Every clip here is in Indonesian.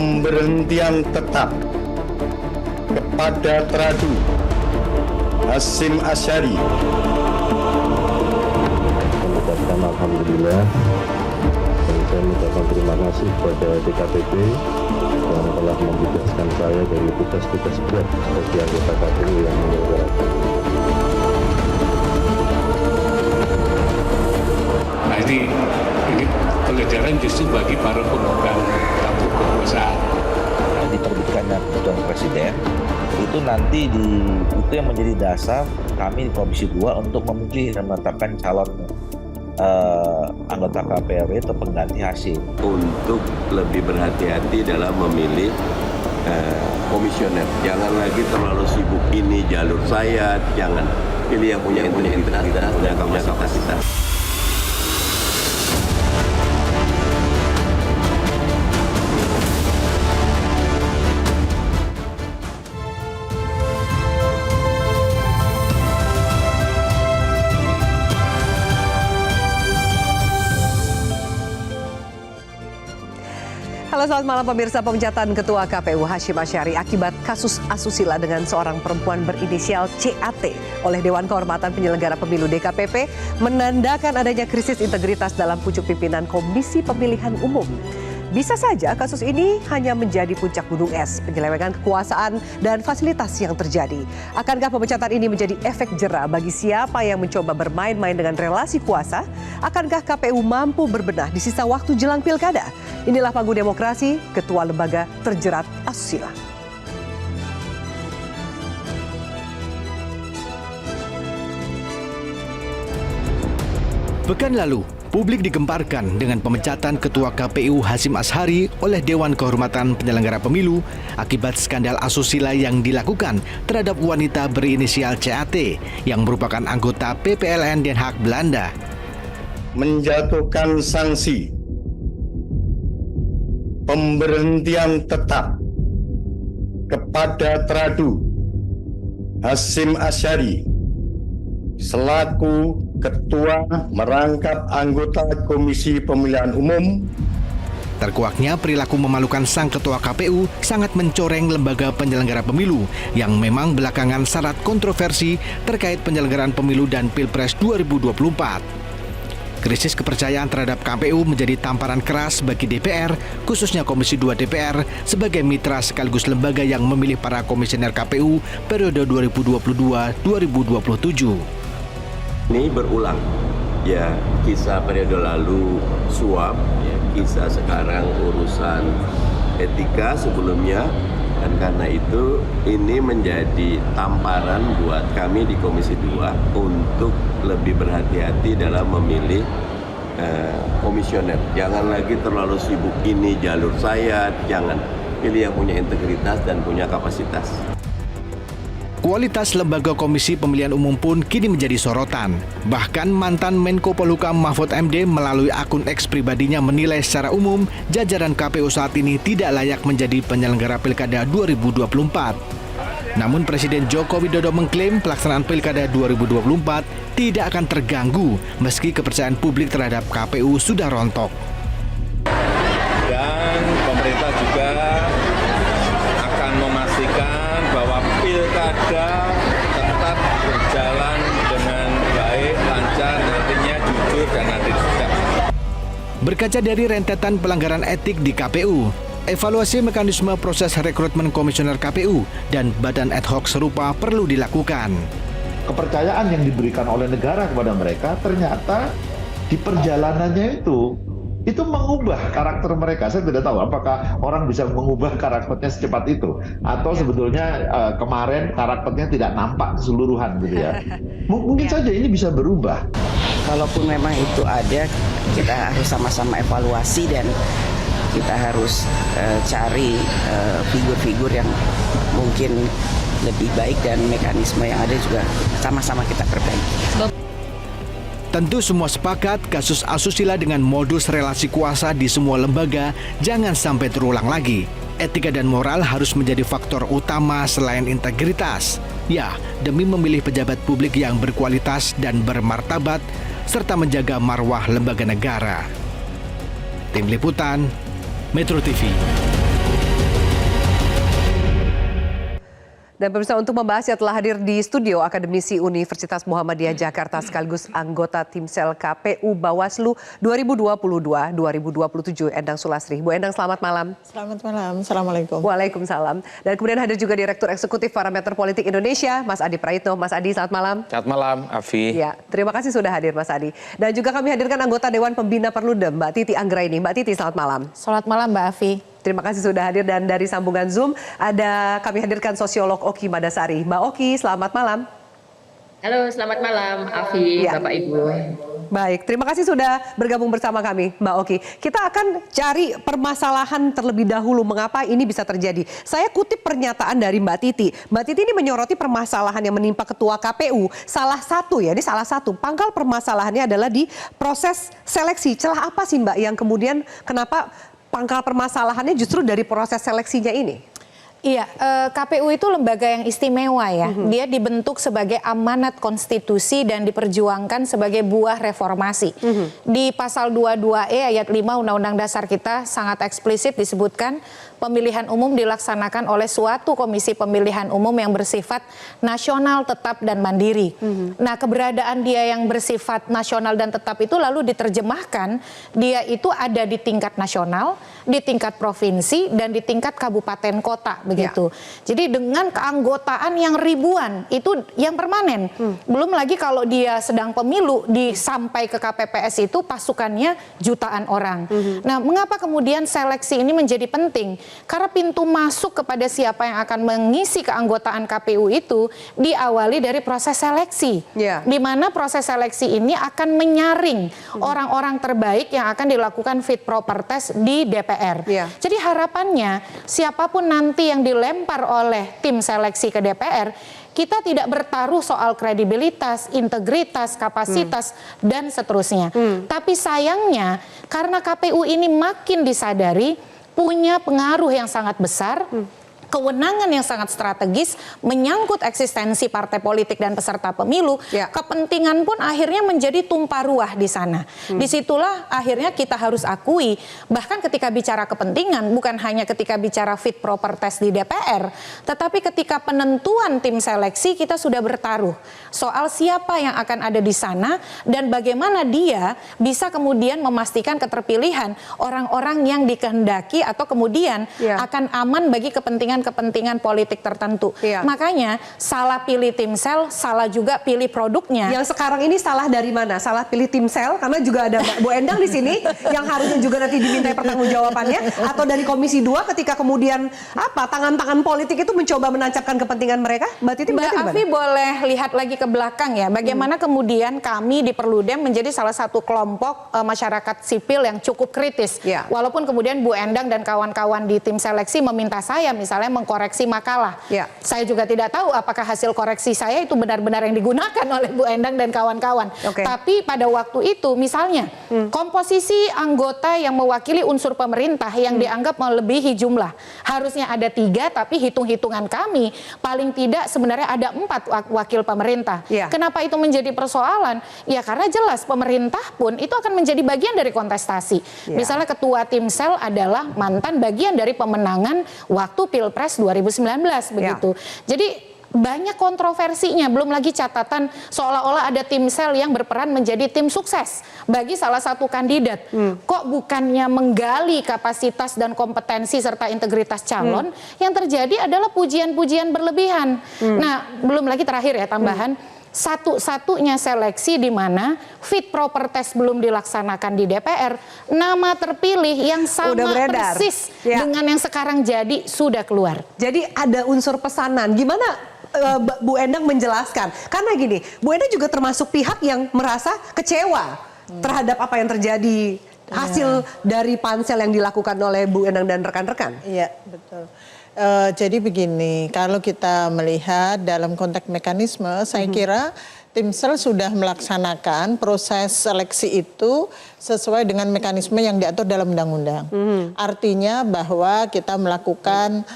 Pemberhentian tetap kepada Tradu Hasyim Asyari. Mengucapkan alhamdulillah dan saya mengucapkan terima kasih kepada DKPP yang telah membebaskan saya dari tugas-tugas berat sebagai anggota KPU yang menyelenggarakan. Nah ini pelajaran justru bagi para pemegang tampuk kekuasaan. Diterbitkannya keputusan presiden itu nanti itu yang menjadi dasar kami di Komisi 2 untuk memilih dan menetapkan calon anggota KPRI atau pengganti Hasyim. Untuk lebih berhati-hati dalam memilih komisioner. Jangan lagi terlalu sibuk ini jalur saya, jangan pilih yang punya integritas dan punya kapasitas. Halo, selamat malam pemirsa. Pemecatan Ketua KPU Hasyim Asyari akibat kasus asusila dengan seorang perempuan berinisial CAT oleh Dewan Kehormatan Penyelenggara Pemilu DKPP menandakan adanya krisis integritas dalam pucuk pimpinan Komisi Pemilihan Umum. Bisa saja kasus ini hanya menjadi puncak gunung es, penyelewengan kekuasaan dan fasilitas yang terjadi. Akankah pemecatan ini menjadi efek jera bagi siapa yang mencoba bermain-main dengan relasi kuasa? Akankah KPU mampu berbenah di sisa waktu jelang pilkada? Inilah Panggung Demokrasi, Ketua Lembaga terjerat asusila. Pekan lalu, publik digemparkan dengan pemecatan Ketua KPU Hasyim Asyari oleh Dewan Kehormatan Penyelenggara Pemilu akibat skandal asusila yang dilakukan terhadap wanita berinisial CAT yang merupakan anggota PPLN Den Haag Belanda. Menjatuhkan sanksi pemberhentian tetap kepada Tradu Hasyim Asyari selaku Ketua merangkap anggota Komisi Pemilihan Umum. Terkuaknya perilaku memalukan sang Ketua KPU sangat mencoreng lembaga penyelenggara pemilu yang memang belakangan syarat kontroversi terkait penyelenggaraan pemilu dan Pilpres 2024. Krisis kepercayaan terhadap KPU menjadi tamparan keras bagi DPR, khususnya Komisi 2 DPR, sebagai mitra sekaligus lembaga yang memilih para komisioner KPU periode 2022-2027. Ini berulang, ya kisah periode lalu suap, ya, kisah sekarang urusan etika sebelumnya, dan karena itu ini menjadi tamparan buat kami di Komisi 2 untuk lebih berhati-hati dalam memilih komisioner. Jangan lagi terlalu sibuk ini jalur saya, jangan pilih yang punya integritas dan punya kapasitas. Kualitas lembaga Komisi Pemilihan Umum pun kini menjadi sorotan. Bahkan mantan Menko Polhukam Mahfud MD melalui akun X pribadinya menilai secara umum jajaran KPU saat ini tidak layak menjadi penyelenggara Pilkada 2024. Namun Presiden Joko Widodo mengklaim pelaksanaan Pilkada 2024 tidak akan terganggu meski kepercayaan publik terhadap KPU sudah rontok. Dan pemerintah juga akan memastikan bahwa pilkada tetap berjalan dengan baik, lancar, nantinya jujur dan adil juga. Berkaca dari rentetan pelanggaran etik di KPU, evaluasi mekanisme proses rekrutmen komisioner KPU dan badan ad hoc serupa perlu dilakukan. Kepercayaan yang diberikan oleh negara kepada mereka ternyata di perjalanannya itu mengubah karakter mereka. Saya tidak tahu apakah orang bisa mengubah karakternya secepat itu atau sebetulnya kemarin karakternya tidak nampak keseluruhan gitu ya. Mungkin saja ini bisa berubah. Kalaupun memang itu ada, kita harus sama-sama evaluasi dan kita harus cari figur-figur yang mungkin lebih baik dan mekanisme yang ada juga sama-sama kita perbaiki. Tentu semua sepakat kasus asusila dengan modus relasi kuasa di semua lembaga jangan sampai terulang lagi. Etika dan moral harus menjadi faktor utama selain integritas. Ya, demi memilih pejabat publik yang berkualitas dan bermartabat serta menjaga marwah lembaga negara. Tim Liputan, Metro TV. Dan pemirsa, untuk membahasnya telah hadir di studio akademisi Universitas Muhammadiyah Jakarta sekaligus anggota Timsel KPU Bawaslu 2022-2027 Endang Sulastri. Bu Endang, selamat malam. Selamat malam, Assalamualaikum. Waalaikumsalam. Dan kemudian hadir juga Direktur Eksekutif Parameter Politik Indonesia, Mas Adi Praitno. Mas Adi, selamat malam. Selamat malam, Afi. Ya, terima kasih sudah hadir Mas Adi. Dan juga kami hadirkan anggota Dewan Pembina Perludem, Mbak Titi Anggraini. Mbak Titi, selamat malam. Selamat malam, Mbak Afi. Terima kasih sudah hadir, dan dari sambungan Zoom ada kami hadirkan sosiolog Oki Madasari. Mbak Oki, selamat malam. Halo, selamat malam Afi, Bapak Ibu. Baik, terima kasih sudah bergabung bersama kami, Mbak Oki. Kita akan cari permasalahan terlebih dahulu mengapa ini bisa terjadi. Saya kutip pernyataan dari Mbak Titi. Mbak Titi ini menyoroti permasalahan yang menimpa Ketua KPU. Salah satu pangkal permasalahannya adalah di proses seleksi. Celah apa sih Mbak yang kemudian kenapa pangkal permasalahannya justru dari proses seleksinya ini? Iya, KPU itu lembaga yang istimewa ya. Dia dibentuk sebagai amanat konstitusi dan diperjuangkan sebagai buah reformasi. Di pasal 22E ayat 5 Undang-Undang Dasar kita sangat eksplisit disebutkan pemilihan umum dilaksanakan oleh suatu komisi pemilihan umum yang bersifat nasional, tetap, dan mandiri. Nah, keberadaan dia yang bersifat nasional dan tetap itu lalu diterjemahkan, dia itu ada di tingkat nasional, di tingkat provinsi, dan di tingkat kabupaten kota, begitu. Jadi dengan keanggotaan yang ribuan, itu yang permanen. Belum lagi kalau dia sedang pemilu, sampai ke KPPS itu pasukannya jutaan orang. Nah, mengapa kemudian seleksi ini menjadi penting? Karena pintu masuk kepada siapa yang akan mengisi keanggotaan KPU itu diawali dari proses seleksi. Di mana proses seleksi ini akan menyaring orang-orang terbaik yang akan dilakukan fit proper test di DPR. Jadi harapannya siapapun nanti yang dilempar oleh tim seleksi ke DPR, kita tidak bertaruh soal kredibilitas, integritas, kapasitas, dan seterusnya. Tapi sayangnya karena KPU ini makin disadari punya pengaruh yang sangat besar, kewenangan yang sangat strategis, menyangkut eksistensi partai politik dan peserta pemilu, kepentingan pun akhirnya menjadi tumpah ruah di sana. Disitulah akhirnya kita harus akui, bahkan ketika bicara kepentingan, bukan hanya ketika bicara fit proper test di DPR, tetapi ketika penentuan tim seleksi kita sudah bertaruh soal siapa yang akan ada di sana dan bagaimana dia bisa kemudian memastikan keterpilihan orang-orang yang dikehendaki atau kemudian akan aman bagi kepentingan politik tertentu. Makanya salah pilih timsel, salah juga pilih produknya. Yang sekarang ini salah dari mana? Salah pilih timsel karena juga ada Mbak Bu Endang di sini yang harusnya juga nanti dimintai pertanggungjawabannya, atau dari Komisi 2 ketika kemudian tangan-tangan politik itu mencoba menancapkan kepentingan mereka? Mbak Titi, Mbak Afi boleh lihat lagi ke belakang ya, bagaimana kemudian kami di Perludem menjadi salah satu kelompok masyarakat sipil yang cukup kritis. Walaupun kemudian Bu Endang dan kawan-kawan di tim seleksi meminta saya misalnya mengkoreksi makalah. Saya juga tidak tahu apakah hasil koreksi saya itu benar-benar yang digunakan oleh Bu Endang dan kawan-kawan. Tapi pada waktu itu misalnya komposisi anggota yang mewakili unsur pemerintah yang dianggap melebihi jumlah harusnya ada 3, tapi hitung-hitungan kami paling tidak sebenarnya ada 4 wakil pemerintah. Kenapa itu menjadi persoalan? Ya karena jelas pemerintah pun itu akan menjadi bagian dari kontestasi. Misalnya ketua timsel adalah mantan bagian dari pemenangan waktu Pilpres 2019 begitu. Jadi banyak kontroversinya, belum lagi catatan seolah-olah ada timsel yang berperan menjadi tim sukses bagi salah satu kandidat. Kok bukannya menggali kapasitas dan kompetensi serta integritas calon, yang terjadi adalah pujian-pujian berlebihan. Nah, belum lagi terakhir ya tambahan, satu-satunya seleksi di mana fit proper test belum dilaksanakan di DPR, nama terpilih yang sama persis dengan yang sekarang jadi sudah keluar. Jadi ada unsur pesanan. Gimana Bu Endang menjelaskan? Karena gini, Bu Endang juga termasuk pihak yang merasa kecewa terhadap apa yang terjadi hasil dari pansel yang dilakukan oleh Bu Endang dan rekan-rekan. Iya, betul. Jadi begini, kalau kita melihat dalam konteks mekanisme, saya kira Timsel sudah melaksanakan proses seleksi itu sesuai dengan mekanisme yang diatur dalam undang-undang. Artinya bahwa kita melakukan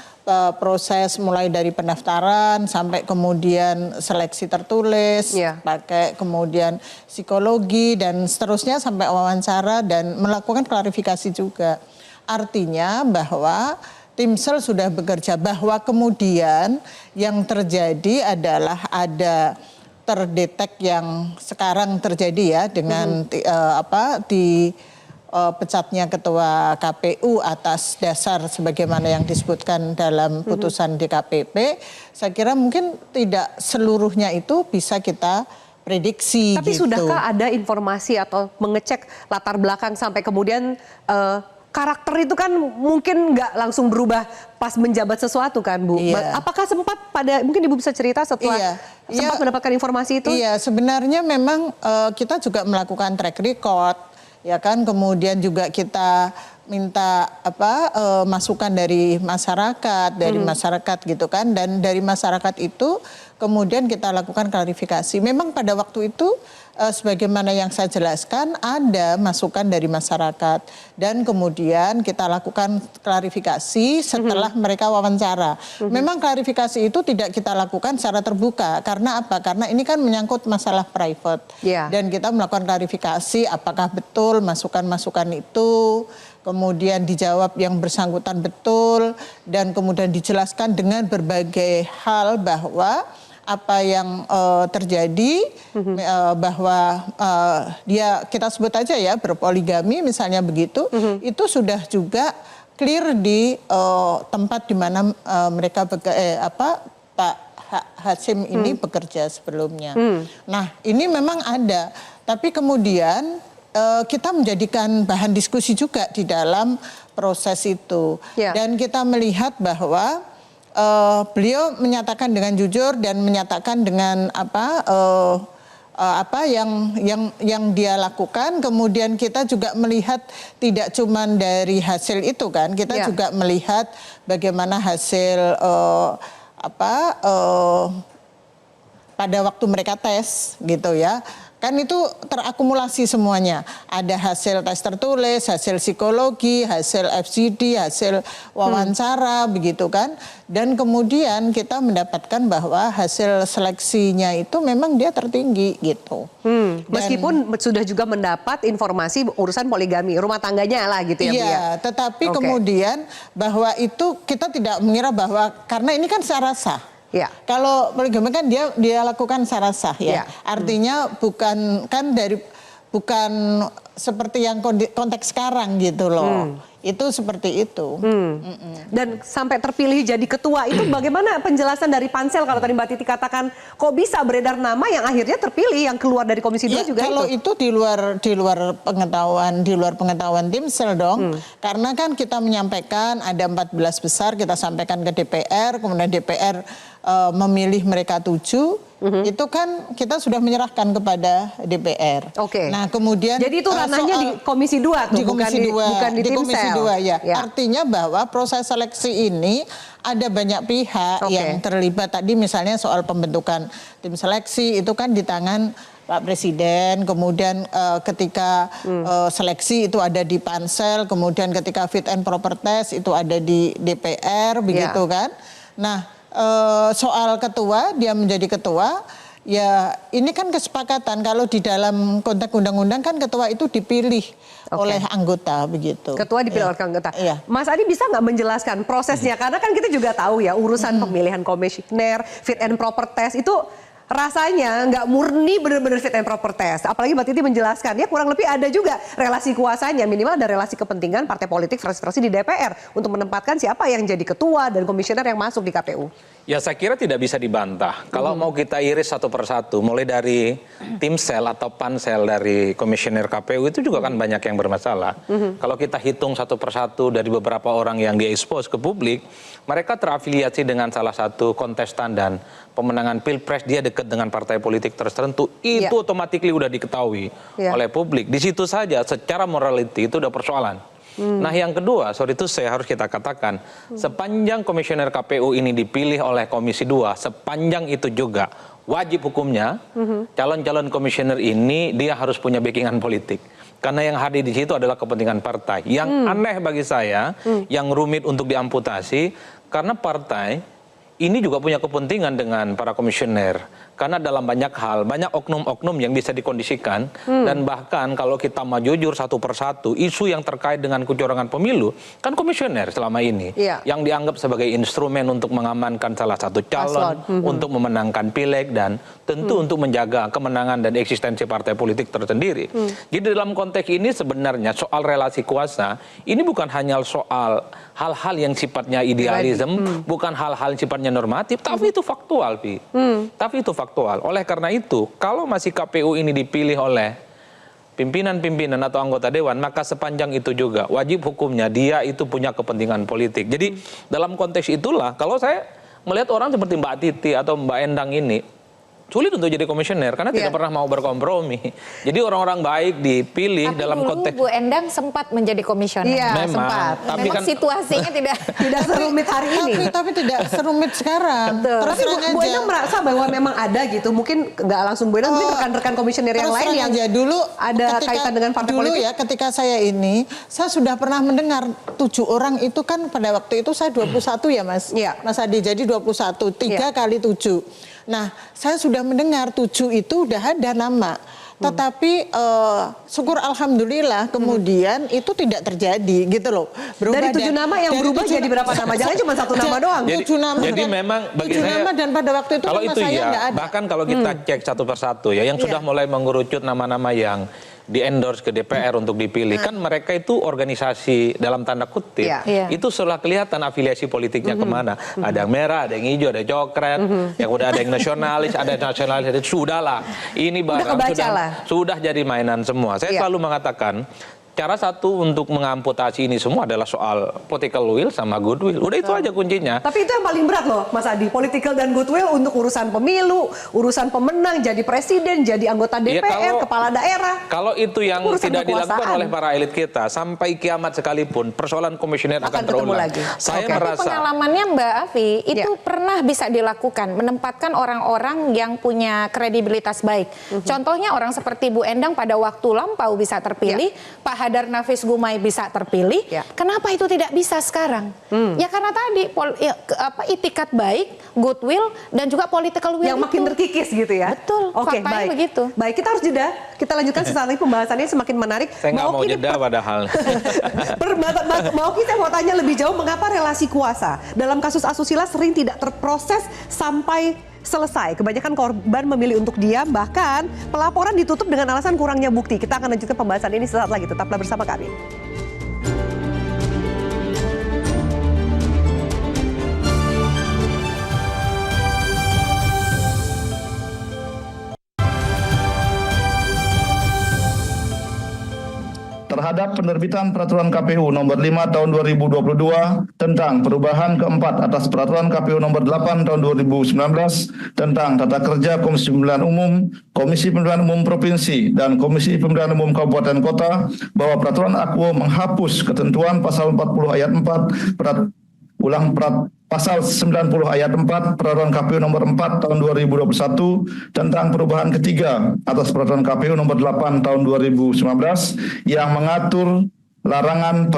proses mulai dari pendaftaran sampai kemudian seleksi tertulis, pakai kemudian psikologi dan seterusnya sampai wawancara dan melakukan klarifikasi juga. Artinya bahwa Timsel sudah bekerja, bahwa kemudian yang terjadi adalah ada terdetek yang sekarang terjadi ya dengan pecatnya ketua KPU atas dasar sebagaimana yang disebutkan dalam putusan DKPP. Saya kira mungkin tidak seluruhnya itu bisa kita prediksi. Tapi gitu. Sudahkah ada informasi atau mengecek latar belakang sampai kemudian karakter itu kan mungkin nggak langsung berubah pas menjabat sesuatu kan Bu? Iya. Apakah sempat mungkin Ibu bisa cerita setelah sempat mendapatkan informasi itu? Iya, sebenarnya memang kita juga melakukan track record, ya kan, kemudian juga kita minta masukan dari masyarakat, gitu kan, dan dari masyarakat itu kemudian kita lakukan klarifikasi. Memang pada waktu itu sebagaimana yang saya jelaskan ada masukan dari masyarakat dan kemudian kita lakukan klarifikasi setelah mereka wawancara. Memang klarifikasi itu tidak kita lakukan secara terbuka karena apa? Karena ini kan menyangkut masalah private dan kita melakukan klarifikasi apakah betul masukan-masukan itu, kemudian dijawab yang bersangkutan betul dan kemudian dijelaskan dengan berbagai hal bahwa apa yang terjadi bahwa dia kita sebut aja ya berpoligami misalnya begitu, itu sudah juga clear di tempat di mana mereka Pak Hasyim ini bekerja sebelumnya. Nah ini memang ada, tapi kemudian kita menjadikan bahan diskusi juga di dalam proses itu dan kita melihat bahwa beliau menyatakan dengan jujur dan menyatakan dengan apa yang dia lakukan. Kemudian kita juga melihat tidak cuma dari hasil itu kan, kita juga melihat bagaimana hasil pada waktu mereka tes gitu ya. Kan itu terakumulasi semuanya. Ada hasil tes tertulis, hasil psikologi, hasil FGD, hasil wawancara, begitu kan. Dan kemudian kita mendapatkan bahwa hasil seleksinya itu memang dia tertinggi gitu. Meskipun sudah juga mendapat informasi urusan poligami, rumah tangganya lah gitu ya Bu ya. Iya, tetapi kemudian bahwa itu kita tidak mengira bahwa karena ini kan secara sah. Ya. Kalau poligami kan dia lakukan secara sah ya. Artinya bukan seperti yang konteks sekarang gitu loh. Itu seperti itu. Dan sampai terpilih jadi ketua itu bagaimana penjelasan dari pansel kalau tadi Mbak Titi katakan kok bisa beredar nama yang akhirnya terpilih yang keluar dari Komisi 2 juga kalau itu di luar pengetahuan Timsel dong. Karena kan kita menyampaikan ada 14 besar, kita sampaikan ke DPR, kemudian DPR memilih mereka 7. Itu kan kita sudah menyerahkan kepada DPR. Nah, kemudian jadi itu ranahnya di Komisi 2 tuh, di Komisi 2, bukan di Komisi Timsel. 2 ya. Artinya bahwa proses seleksi ini ada banyak pihak yang terlibat. Tadi misalnya soal pembentukan tim seleksi itu kan di tangan Pak Presiden, kemudian ketika seleksi itu ada di pansel, kemudian ketika fit and proper test itu ada di DPR, begitu kan. Nah, soal ketua, dia menjadi ketua, ya ini kan kesepakatan kalau di dalam konteks undang-undang kan ketua itu dipilih oleh anggota begitu. Ketua dipilih oleh anggota. Mas Adi bisa nggak menjelaskan prosesnya? Karena kan kita juga tahu ya urusan pemilihan komisioner, fit and proper test itu rasanya nggak murni benar-benar fit and proper test. Apalagi Mbak Titi menjelaskan ya kurang lebih ada juga relasi kuasanya, minimal ada relasi kepentingan partai politik fraksi-fraksi di DPR untuk menempatkan siapa yang jadi ketua dan komisioner yang masuk di KPU. Ya saya kira tidak bisa dibantah. Kalau mau kita iris satu persatu, mulai dari Timsel atau pansel dari komisioner KPU itu juga kan banyak yang bermasalah. Kalau kita hitung satu persatu dari beberapa orang yang diekspos ke publik, mereka terafiliasi dengan salah satu kontestan dan pemenangan Pilpres, dia dekat dengan partai politik tertentu, itu otomatis udah diketahui oleh publik. Di situ saja secara morality itu udah persoalan. Nah yang kedua, harus kita katakan, sepanjang komisioner KPU ini dipilih oleh Komisi 2, sepanjang itu juga wajib hukumnya calon-calon komisioner ini dia harus punya backingan politik. Karena yang hadir di situ adalah kepentingan partai. Yang aneh bagi saya, yang rumit untuk diamputasi, karena partai ini juga punya kepentingan dengan para komisioner. Karena dalam banyak hal, banyak oknum-oknum yang bisa dikondisikan, dan bahkan kalau kita mau jujur satu persatu, isu yang terkait dengan kecurangan pemilu, kan komisioner selama ini, yang dianggap sebagai instrumen untuk mengamankan salah satu calon, untuk memenangkan pileg, dan tentu untuk menjaga kemenangan dan eksistensi partai politik tersendiri. Jadi dalam konteks ini sebenarnya soal relasi kuasa, ini bukan hanya soal hal-hal yang sifatnya idealisme, bukan hal-hal yang sifatnya normatif, tapi itu faktual, Pi. Tapi itu faktual. Oleh karena itu, kalau masih KPU ini dipilih oleh pimpinan-pimpinan atau anggota dewan, maka sepanjang itu juga wajib hukumnya dia itu punya kepentingan politik. Jadi dalam konteks itulah, kalau saya melihat orang seperti Mbak Titi atau Mbak Endang ini, sulit untuk jadi komisioner karena tidak pernah mau berkompromi. Jadi orang-orang baik dipilih dalam konteks. Bu Endang sempat menjadi komisioner. Iya, sempat. Tapi kan situasinya tidak serumit hari ini. Tapi tidak serumit sekarang. Tapi Bu Endang merasa bahwa memang ada gitu. Mungkin nggak langsung Bu Endang, mungkin rekan-rekan komisioner yang lain yang dulu ada kaitan dengan partai dulu politik. Ya, ketika saya sudah pernah mendengar 7 orang itu kan pada waktu itu saya 21 ya Mas. Mas Adi, jadi 21, 3 kali 7. Nah, saya sudah mendengar 7 itu udah ada nama. Tetapi syukur alhamdulillah kemudian itu tidak terjadi gitu loh. Dari 7 nama yang berubah jadi berapa nama? Jangan cuma 1 nama doang. 7 nama. Jadi memang bagi 7 saya, nama dan pada waktu itu kalau nama itu saya nggak ada. bahkan kalau kita cek satu persatu ya, yang sudah mulai mengerucut nama-nama yang di-endorse ke DPR untuk dipilih, kan mereka itu organisasi dalam tanda kutip, itu setelah kelihatan afiliasi politiknya kemana. Ada yang merah, ada yang hijau, ada yang coklat, yang udah ada yang nasionalis, ada yang nasionalis, sudahlah. Ini barang sudah jadi mainan semua. Saya selalu mengatakan, cara satu untuk mengamputasi ini semua adalah soal political will sama goodwill. Udah itu aja kuncinya. Tapi itu yang paling berat loh, Mas Adi. Political dan goodwill untuk urusan pemilu, urusan pemenang, jadi presiden, jadi anggota DPR, kepala daerah. Kalau itu yang tidak dilakukan oleh para elit kita, sampai kiamat sekalipun, persoalan komisioner akan terulang. Saya merasa pengalamannya Mbak Afi, itu pernah bisa dilakukan, menempatkan orang-orang yang punya kredibilitas baik. Contohnya orang seperti Bu Endang pada waktu lampau bisa terpilih, Pak Hadar Nafis Gumai bisa terpilih, kenapa itu tidak bisa sekarang? Ya karena tadi itikat baik, goodwill, dan juga political will yang makin terkikis gitu ya. Betul, Oke, faktanya baik. begitu. Baik, kita harus jeda. Kita lanjutkan sesaat lagi, pembahasannya semakin menarik. Saya nggak mau jeda padahal. Mbak Oki, saya mau tanya lebih jauh, mengapa relasi kuasa dalam kasus asusila sering tidak terproses sampai selesai? Kebanyakan korban memilih untuk diam, bahkan pelaporan ditutup dengan alasan kurangnya bukti. Kita akan lanjutkan pembahasan ini sesaat lagi. Tetaplah bersama kami. Terhadap penerbitan Peraturan KPU Nomor 5 Tahun 2022 tentang perubahan keempat atas Peraturan KPU Nomor 8 Tahun 2019 tentang Tata Kerja Komisi Pemilihan Umum, Komisi Pemilihan Umum Provinsi, dan Komisi Pemilihan Umum Kabupaten Kota bahwa Peraturan AKWO menghapus ketentuan Pasal 40 Ayat 4 Pasal 90 Ayat 4 Peraturan KPU Nomor 4 Tahun 2021 tentang perubahan ketiga atas Peraturan KPU Nomor 8 Tahun 2019 yang mengatur larangan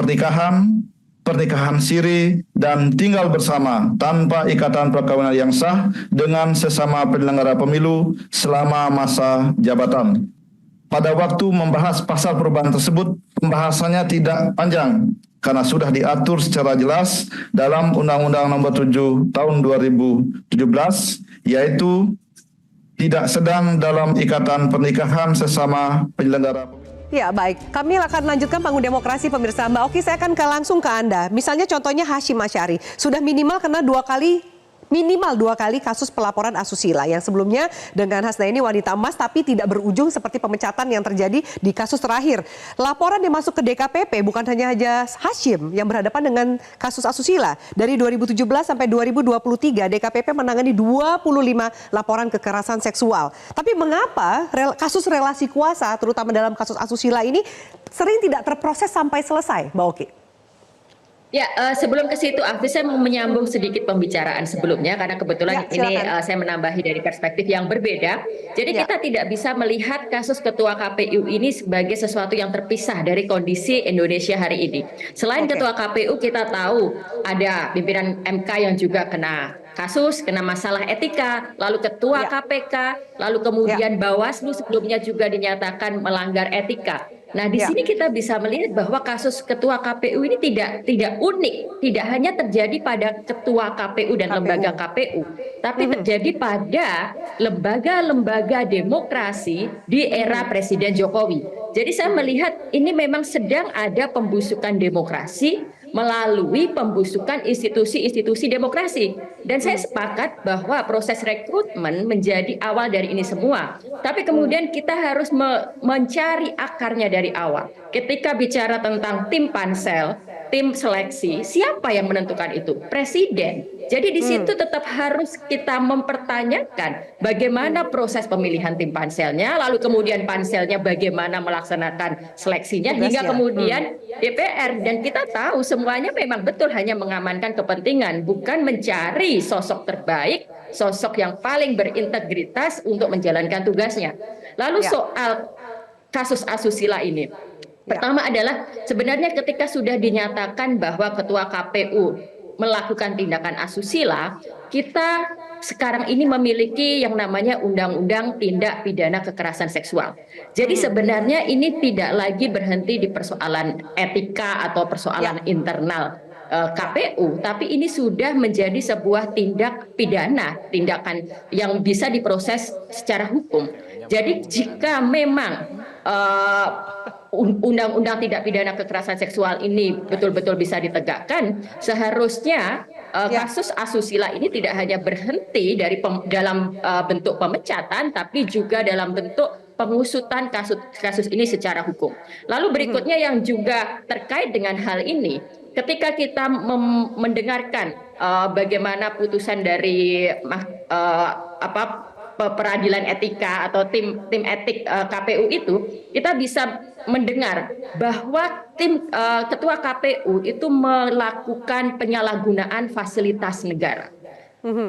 pernikahan siri, dan tinggal bersama tanpa ikatan perkawinan yang sah dengan sesama penyelenggara pemilu selama masa jabatan. Pada waktu membahas pasal perubahan tersebut, pembahasannya tidak panjang karena sudah diatur secara jelas dalam Undang-Undang Nomor 7 Tahun 2017, yaitu tidak sedang dalam ikatan pernikahan sesama penyelenggara. Ya, baik. Kami akan lanjutkan Panggung Demokrasi, pemirsa. Mbak Oki, saya akan langsung ke Anda. Misalnya contohnya Hasyim Asyari, sudah minimal kena 2 kali kasus pelaporan asusila, yang sebelumnya dengan Hasnaini wanita emas tapi tidak berujung seperti pemecatan yang terjadi di kasus terakhir. Laporan yang masuk ke DKPP bukan hanya Hasyim yang berhadapan dengan kasus asusila. Dari 2017 sampai 2023 DKPP menangani 25 laporan kekerasan seksual. Tapi mengapa kasus relasi kuasa terutama dalam kasus asusila ini sering tidak terproses sampai selesai, Mbak Oki? Ya, sebelum ke situ, Afi, saya mau menyambung sedikit pembicaraan sebelumnya karena kebetulan ini saya menambahi dari perspektif yang berbeda. Jadi kita tidak bisa melihat kasus Ketua KPU ini sebagai sesuatu yang terpisah dari kondisi Indonesia hari ini. Selain Ketua KPU, kita tahu ada pimpinan MK yang juga kena kasus, kena masalah etika, lalu ketua KPK, lalu kemudian Bawaslu sebelumnya juga dinyatakan melanggar etika. Nah, di sini kita bisa melihat bahwa kasus ketua KPU ini tidak unik, tidak hanya terjadi pada ketua KPU dan lembaga KPU, tapi terjadi pada lembaga-lembaga demokrasi di era Presiden Jokowi. Jadi saya melihat ini memang sedang ada pembusukan demokrasi melalui pembusukan institusi-institusi demokrasi. Dan saya sepakat bahwa proses rekrutmen menjadi awal dari ini semua. Tapi kemudian kita harus mencari akarnya dari awal. Ketika bicara tentang tim pansel, tim seleksi, siapa yang menentukan itu? Presiden. Jadi di situ tetap harus kita mempertanyakan bagaimana proses pemilihan tim panselnya, lalu kemudian panselnya bagaimana melaksanakan seleksinya, hingga kemudian DPR. Dan kita tahu semuanya memang betul hanya mengamankan kepentingan, bukan mencari sosok terbaik, sosok yang paling berintegritas untuk menjalankan tugasnya. Lalu soal kasus asusila ini. Pertama adalah sebenarnya ketika sudah dinyatakan bahwa ketua KPU melakukan tindakan asusila, kita sekarang ini memiliki yang namanya Undang-Undang Tindak Pidana Kekerasan Seksual. Jadi sebenarnya ini tidak lagi berhenti di persoalan etika atau persoalan internal KPU, tapi ini sudah menjadi sebuah tindak pidana, tindakan yang bisa diproses secara hukum. Jadi jika memang Undang-Undang Tindak Pidana Kekerasan Seksual ini betul-betul bisa ditegakkan, seharusnya kasus asusila ini tidak hanya berhenti dalam bentuk pemecatan, tapi juga dalam bentuk pengusutan kasus ini secara hukum. Lalu berikutnya yang juga terkait dengan hal ini, ketika kita mendengarkan bagaimana putusan dari peradilan etika atau tim etik KPU itu, kita bisa mendengar bahwa ketua KPU itu melakukan penyalahgunaan fasilitas negara.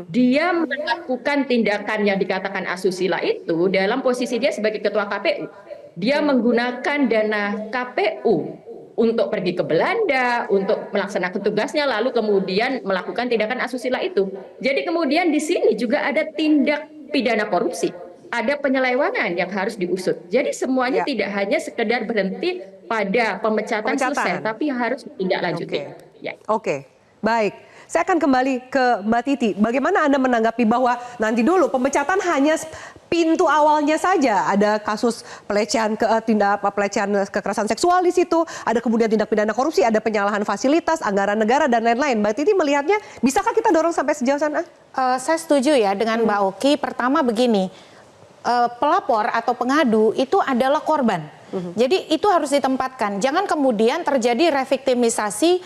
Dia melakukan tindakan yang dikatakan asusila itu dalam posisi dia sebagai ketua KPU. Dia menggunakan dana KPU untuk pergi ke Belanda, untuk melaksanakan tugasnya, lalu kemudian melakukan tindakan asusila itu. Jadi kemudian di sini juga ada tindak pidana korupsi, ada penyelewengan yang harus diusut. Jadi semuanya tidak hanya sekedar berhenti pada pemecatan selesai, tapi harus ditindaklanjuti. Oke, baik. Saya akan kembali ke Mbak Titi. Bagaimana Anda menanggapi bahwa nanti dulu pemecatan hanya pintu awalnya saja, ada kasus pelecehan kekerasan seksual di situ, ada kemudian tindak pidana korupsi, ada penyalahan fasilitas, anggaran negara dan lain-lain. Mbak Titi melihatnya, bisakah kita dorong sampai sejauh sana? Saya setuju ya dengan Mbak Oki. Pertama begini, pelapor atau pengadu itu adalah korban. Jadi itu harus ditempatkan. Jangan kemudian terjadi reviktimisasi,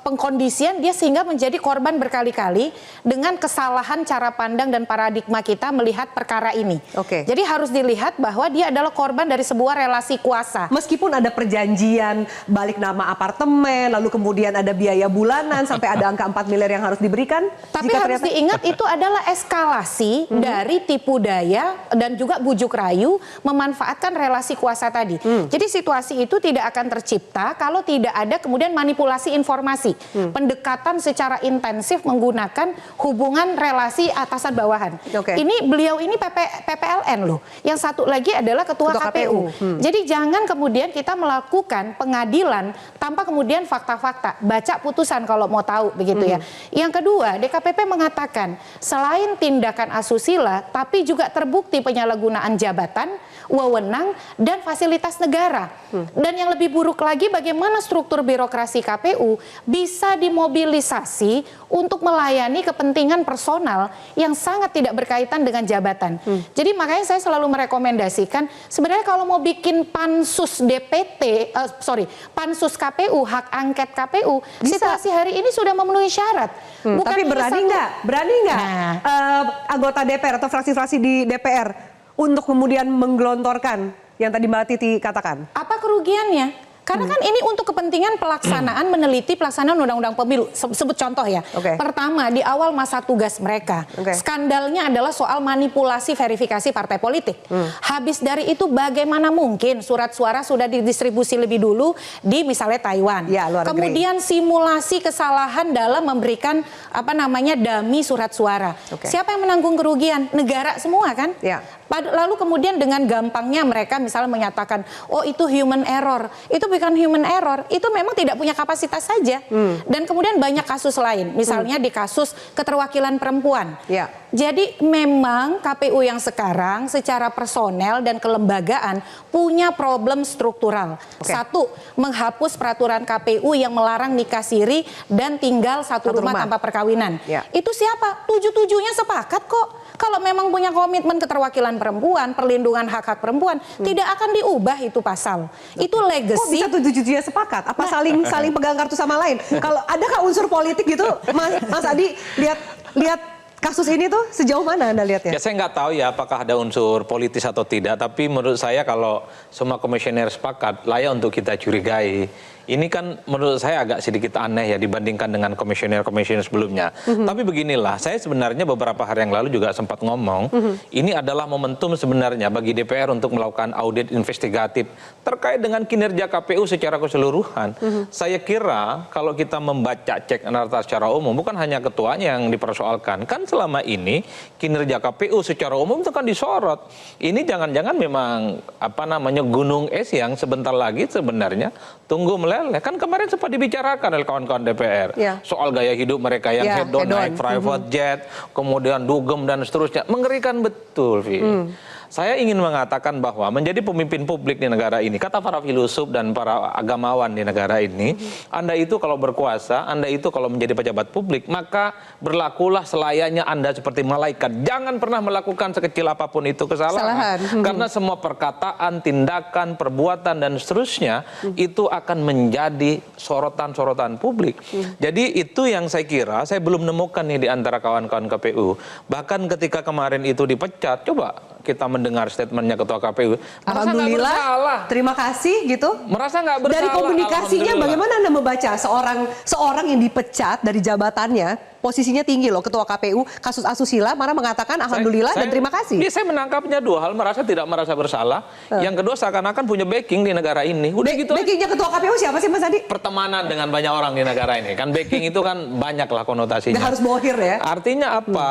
pengkondisian dia sehingga menjadi korban berkali-kali dengan kesalahan cara pandang dan paradigma kita melihat perkara ini. Jadi harus dilihat bahwa dia adalah korban dari sebuah relasi kuasa. Meskipun ada perjanjian balik nama apartemen, lalu kemudian ada biaya bulanan sampai ada angka 4 miliar yang harus diberikan. Tapi harus diingat itu adalah eskalasi dari tipu daya dan juga bujuk rayu memanfaatkan relasi kuasa tadi. Jadi situasi itu tidak akan tercipta kalau tidak ada kemudian manipulasi informasi, pendekatan secara intensif menggunakan hubungan relasi atasan bawahan. Ini beliau ini PPLN loh. Yang satu lagi adalah ketua KPU. Jadi jangan kemudian kita melakukan pengadilan tanpa kemudian fakta-fakta. Baca putusan kalau mau tahu begitu ya. Yang kedua, DKPP mengatakan selain tindakan asusila tapi juga terbukti penyalahgunaan jabatan, wewenang dan fasilitas negara. Dan yang lebih buruk lagi bagaimana struktur birokrasi KPU bisa dimobilisasi untuk melayani kepentingan personal yang sangat tidak berkaitan dengan jabatan. Jadi makanya saya selalu merekomendasikan sebenarnya kalau mau bikin pansus pansus KPU, hak angket KPU, situasi hari ini sudah memenuhi syarat. Tapi berani nggak anggota DPR atau fraksi-fraksi di DPR untuk kemudian menggelontorkan yang tadi Mbak Titi katakan? Apa kerugiannya? Karena kan ini untuk kepentingan pelaksanaan, meneliti pelaksanaan undang-undang pemilu. Sebut contoh ya. Pertama, di awal masa tugas mereka, skandalnya adalah soal manipulasi verifikasi partai politik. Habis dari itu bagaimana mungkin surat suara sudah didistribusi lebih dulu di misalnya Taiwan. Kemudian simulasi kesalahan dalam memberikan dummy surat suara. Siapa yang menanggung kerugian? Negara semua kan? Lalu kemudian dengan gampangnya mereka misalnya menyatakan, oh itu human error. Itu bukan human error, itu memang tidak punya kapasitas saja. Dan kemudian banyak kasus lain, misalnya di kasus keterwakilan perempuan. Jadi memang KPU yang sekarang secara personel dan kelembagaan punya problem struktural. Satu, menghapus peraturan KPU yang melarang nikah siri dan tinggal satu rumah tanpa perkawinan. Itu siapa? 7-7-nya sepakat kok. Kalau memang punya komitmen keterwakilan perempuan, perlindungan hak-hak perempuan, tidak akan diubah itu pasal. Itu legacy. Kok bisa 7-7-nya sepakat? Apa saling pegang kartu sama lain? Kalau adakah unsur politik gitu, Mas Adi, lihat kasus ini tuh sejauh mana Anda lihatnya? Ya saya nggak tahu ya apakah ada unsur politis atau tidak, tapi menurut saya kalau semua komisioner sepakat, layak untuk kita curigai. Ini kan menurut saya agak sedikit aneh ya dibandingkan dengan komisioner-komisioner sebelumnya. Tapi beginilah, saya sebenarnya beberapa hari yang lalu juga sempat ngomong, ini adalah momentum sebenarnya bagi DPR untuk melakukan audit investigatif terkait dengan kinerja KPU secara keseluruhan. Saya kira kalau kita membaca cek data secara umum, bukan hanya ketuanya yang dipersoalkan. Kan selama ini kinerja KPU secara umum itu kan disorot. Ini jangan-jangan memang gunung es yang sebentar lagi sebenarnya tunggu meleleh. Kan kemarin sempat dibicarakan oleh kawan-kawan DPR soal gaya hidup mereka yang hedon, naik private jet, kemudian dugem dan seterusnya. Mengerikan betul, Vi. Saya ingin mengatakan bahwa menjadi pemimpin publik di negara ini, kata para filosof dan para agamawan di negara ini, Anda itu kalau berkuasa, Anda itu kalau menjadi pejabat publik, maka berlakulah selayaknya Anda seperti malaikat. Jangan pernah melakukan sekecil apapun itu kesalahan. Karena semua perkataan, tindakan, perbuatan, dan seterusnya, itu akan menjadi sorotan-sorotan publik. Jadi itu yang saya kira, saya belum menemukan nih di antara kawan-kawan KPU. Bahkan ketika kemarin itu dipecat, coba kita mendengar statementnya Ketua KPU. Alhamdulillah, terima kasih gitu. Merasa nggak bersalah. Dari komunikasinya bagaimana Anda membaca seorang yang dipecat dari jabatannya, posisinya tinggi loh, Ketua KPU, kasus asusila, malah mengatakan alhamdulillah dan terima kasih. Saya menangkapnya dua hal, tidak merasa bersalah. Yang kedua seakan-akan punya backing di negara ini. Udah gitu. Backingnya Ketua KPU siapa sih Mas Adi? Pertemanan dengan banyak orang di negara ini. Kan backing itu kan banyak lah konotasinya. Nggak harus bohir ya. Artinya apa?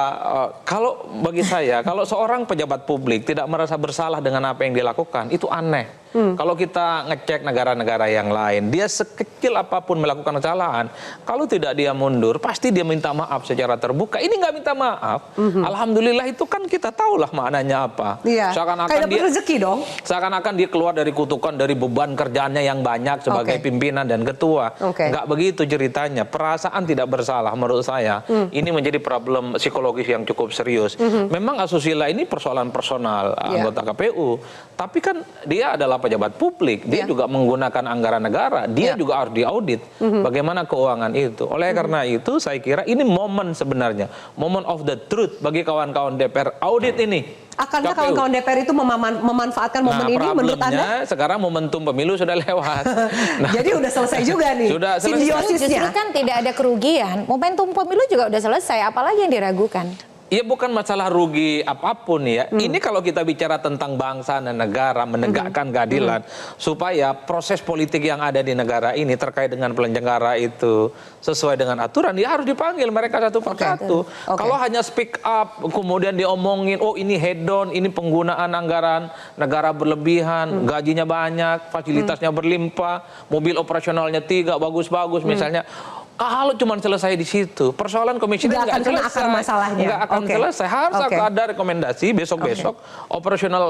Kalau bagi saya, kalau seorang pejabat publik tidak merasa bersalah dengan apa yang dilakukan, itu aneh. Kalau kita ngecek negara-negara yang lain, dia sekecil apapun melakukan kesalahan, kalau tidak dia mundur, pasti dia minta maaf secara terbuka. Ini nggak minta maaf. Alhamdulillah itu kan kita tahulah maknanya apa. Seakan-akan dia rezeki dong. Seakan-akan dia keluar dari kutukan, dari beban kerjaannya yang banyak sebagai pimpinan dan ketua. Nggak begitu ceritanya. Perasaan tidak bersalah menurut saya. Ini menjadi problem psikologis yang cukup serius. Memang asusila ini persoalan personal anggota KPU, tapi kan dia adalah pejabat publik, dia juga menggunakan anggaran negara, dia juga harus diaudit bagaimana keuangan itu. Oleh karena itu saya kira ini momen sebenarnya, moment of the truth bagi kawan-kawan DPR audit ini. Akankah kawan-kawan DPR itu memanfaatkan momen ini menurut Anda? Sekarang momentum pemilu sudah lewat. Jadi udah selesai juga nih. Sudah selesai. Justru kan tidak ada kerugian, momentum pemilu juga udah selesai, apalagi yang diragukan? Ya bukan masalah rugi apapun ya. Ini kalau kita bicara tentang bangsa dan negara, menegakkan keadilan, supaya proses politik yang ada di negara ini terkait dengan penyelenggara itu sesuai dengan aturan, ya harus dipanggil mereka satu persatu. Kalau hanya speak up, kemudian diomongin, oh ini hedon, ini penggunaan anggaran negara berlebihan, gajinya banyak, fasilitasnya berlimpah, mobil operasionalnya 3, bagus-bagus misalnya. Kalau cuma selesai di situ, persoalan komisioner nggak selesai. Akar masalahnya. Nggak akan selesai. Harus ada rekomendasi besok-besok operasional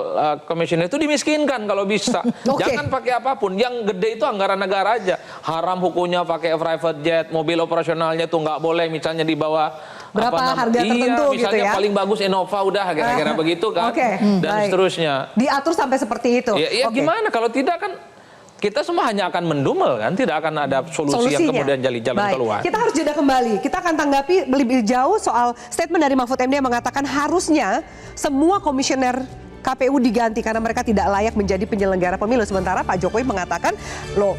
komisioner itu dimiskinkan kalau bisa. Jangan pakai apapun. Yang gede itu anggaran negara aja. Haram hukumnya pakai private jet, mobil operasionalnya itu nggak boleh misalnya di bawah berapa harga tertentu misalnya gitu ya. Paling bagus Innova udah kira-kira begitu kan. Dan seterusnya. Diatur sampai seperti itu. Ya gimana kalau tidak kan kita semua hanya akan mendumel kan, tidak akan ada solusi yang kemudian jalan keluar. Kita harus jeda kembali. Kita akan tanggapi lebih jauh soal statement dari Mahfud MD yang mengatakan harusnya semua komisioner KPU diganti karena mereka tidak layak menjadi penyelenggara pemilu. Sementara Pak Jokowi mengatakan, loh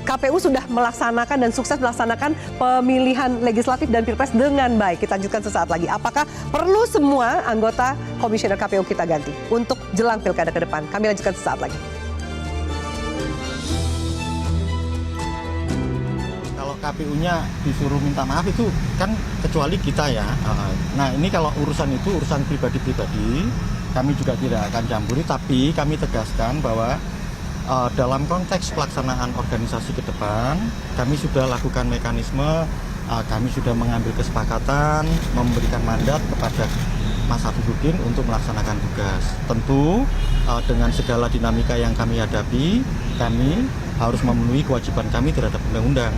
KPU sudah melaksanakan dan sukses melaksanakan pemilihan legislatif dan pilpres dengan baik. Kita lanjutkan sesaat lagi. Apakah perlu semua anggota komisioner KPU kita ganti untuk jelang pilkada ke depan? Kami lanjutkan sesaat lagi. KPU-nya disuruh minta maaf itu kan kecuali kita ya. Nah ini kalau urusan itu urusan pribadi-pribadi, kami juga tidak akan campuri, tapi kami tegaskan bahwa dalam konteks pelaksanaan organisasi ke depan, kami sudah lakukan mekanisme, kami sudah mengambil kesepakatan, memberikan mandat kepada Mas Hafizudin untuk melaksanakan tugas. Tentu dengan segala dinamika yang kami hadapi, kami harus memenuhi kewajiban kami terhadap undang-undang.